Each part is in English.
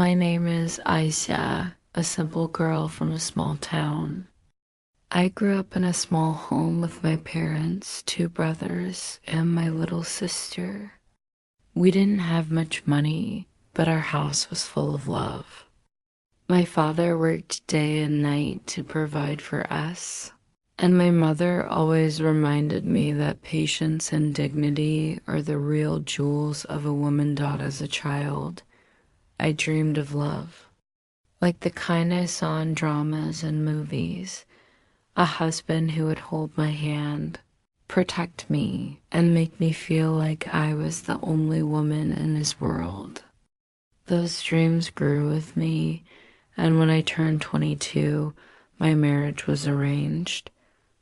My name is Aisha, a simple girl from a small town. I grew up in a small home with my parents, two brothers, and my little sister. We didn't have much money, but our house was full of love. My father worked day and night to provide for us, and my mother always reminded me that patience and dignity are the real jewels of a woman taught as a child. I dreamed of love, like the kind I saw in dramas and movies. A husband who would hold my hand, protect me, and make me feel like I was the only woman in his world. Those dreams grew with me, and when I turned 22, my marriage was arranged.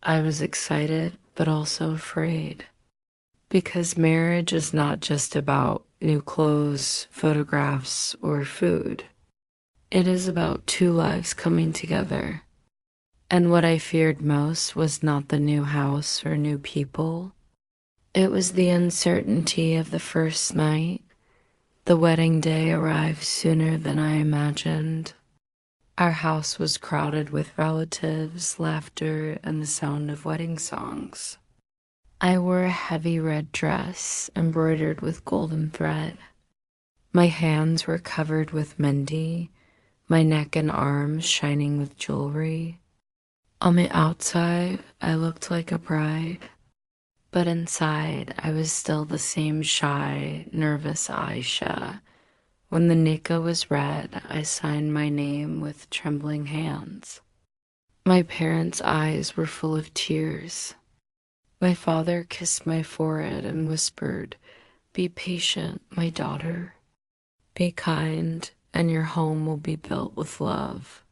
I was excited, but also afraid. Because marriage is not just about new clothes, photographs, or food. It is about two lives coming together. And what I feared most was not the new house or new people. It was the uncertainty of the first night. The wedding day arrived sooner than I imagined. Our house was crowded with relatives, laughter, and the sound of wedding songs. I wore a heavy red dress embroidered with golden thread. My hands were covered with mehndi, my neck and arms shining with jewelry. On the outside, I looked like a bride, but inside, I was still the same shy, nervous Aisha. When the nikah was read, I signed my name with trembling hands. My parents' eyes were full of tears. My father kissed my forehead and whispered, "Be patient, my daughter. Be kind, and your home will be built with love."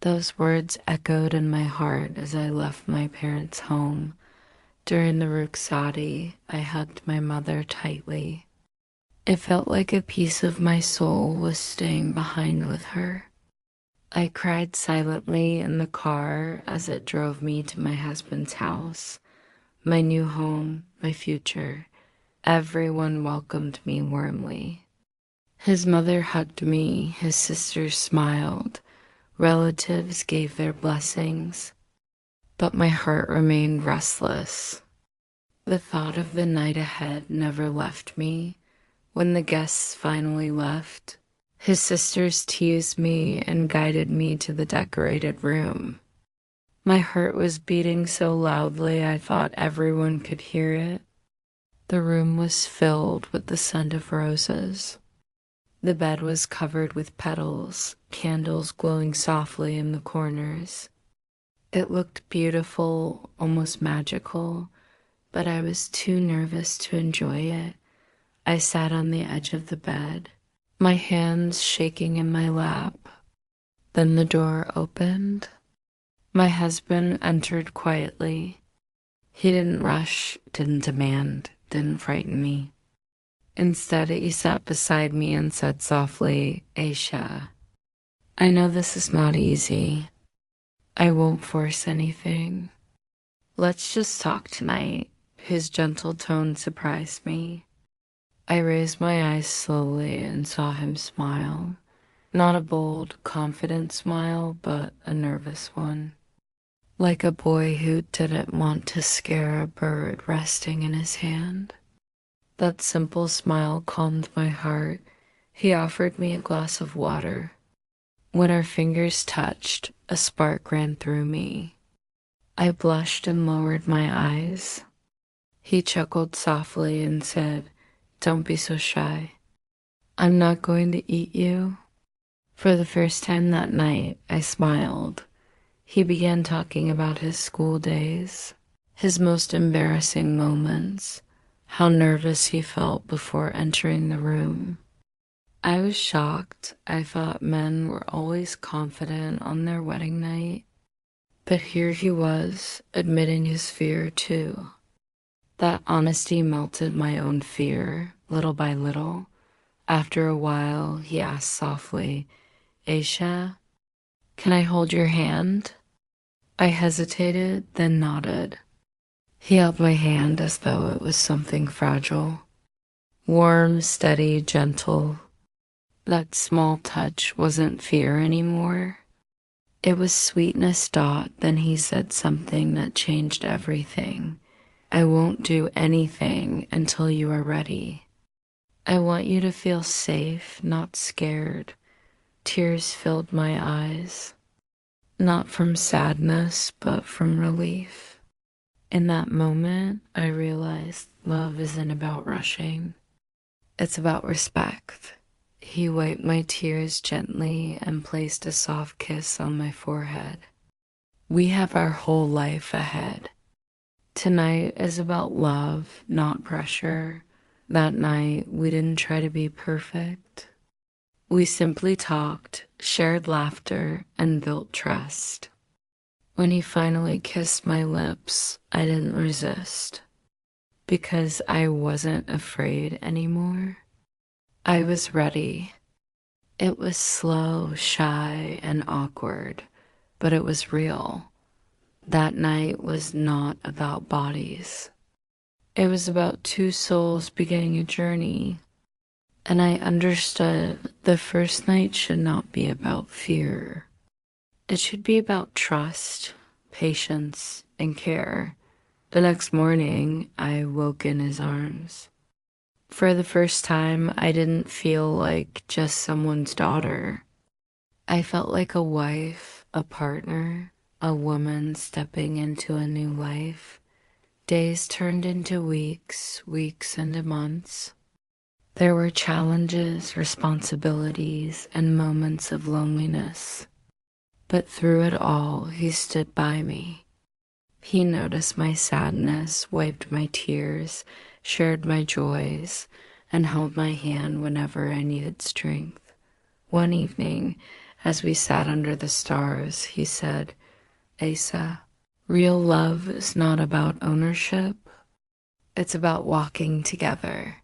Those words echoed in my heart as I left my parents' home. During the rukhsati, I hugged my mother tightly. It felt like a piece of my soul was staying behind with her. I cried silently in the car as it drove me to my husband's house. My new home, my future. Everyone welcomed me warmly. His mother hugged me, his sisters smiled, relatives gave their blessings, but my heart remained restless. The thought of the night ahead never left me. When the guests finally left, his sisters teased me and guided me to the decorated room. My heart was beating so loudly I thought everyone could hear it. The room was filled with the scent of roses. The bed was covered with petals, candles glowing softly in the corners. It looked beautiful, almost magical, but I was too nervous to enjoy it. I sat on the edge of the bed, my hands shaking in my lap. Then the door opened. My husband entered quietly. He didn't rush, didn't demand, didn't frighten me. Instead, he sat beside me and said softly, "Aisha, I know this is not easy. I won't force anything. Let's just talk tonight." His gentle tone surprised me. I raised my eyes slowly and saw him smile. Not a bold, confident smile, but a nervous one. Like a boy who didn't want to scare a bird resting in his hand. That simple smile calmed my heart. He offered me a glass of water. When our fingers touched, a spark ran through me. I blushed and lowered my eyes. He chuckled softly and said, "Don't be so shy. I'm not going to eat you." For the first time that night, I smiled. He began talking about his school days, his most embarrassing moments, how nervous he felt before entering the room. I was shocked. I thought men were always confident on their wedding night, but here he was, admitting his fear too. That honesty melted my own fear, little by little. After a while, he asked softly, "Aisha, can I hold your hand?" I hesitated, then nodded. He held my hand as though it was something fragile. Warm, steady, gentle. That small touch wasn't fear anymore. It was sweetness. Then he said something that changed everything. I won't do anything until you are ready. I want you to feel safe, not scared. Tears filled my eyes, not from sadness, but from relief. In that moment, I realized love isn't about rushing. It's about respect. He wiped my tears gently and placed a soft kiss on my forehead. We have our whole life ahead. Tonight is about love, not pressure. That night, we didn't try to be perfect. We simply talked, shared laughter, and built trust. When he finally kissed my lips, I didn't resist because I wasn't afraid anymore. I was ready. It was slow, shy, and awkward, but it was real. That night was not about bodies. It was about two souls beginning a journey, and I understood the first night should not be about fear. It should be about trust, patience, and care. The next morning, I woke in his arms. For the first time, I didn't feel like just someone's daughter. I felt like a wife, a partner, a woman stepping into a new life. Days turned into weeks, weeks into months. There were challenges, responsibilities, and moments of loneliness. But through it all, he stood by me. He noticed my sadness, wiped my tears, shared my joys, and held my hand whenever I needed strength. One evening, as we sat under the stars, he said, Asa, real love is not about ownership. It's about walking together.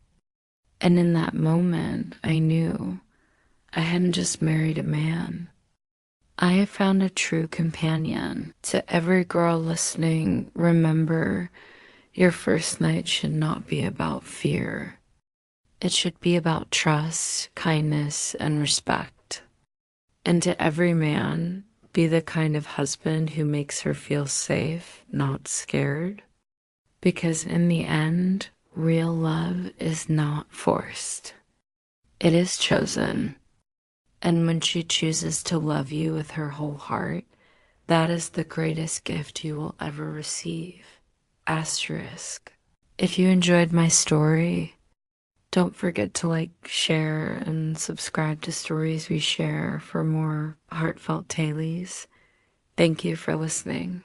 And in that moment, I knew I hadn't just married a man. I have found a true companion. To every girl listening, remember, your first night should not be about fear. It should be about trust, kindness, and respect. And to every man, be the kind of husband who makes her feel safe, not scared. Because in the end, real love is not forced. It is chosen. And when she chooses to love you with her whole heart, that is the greatest gift you will ever receive. Asterisk. If you enjoyed my story, don't forget to like, share, and subscribe to Stories We Share for more heartfelt tales. Thank you for listening.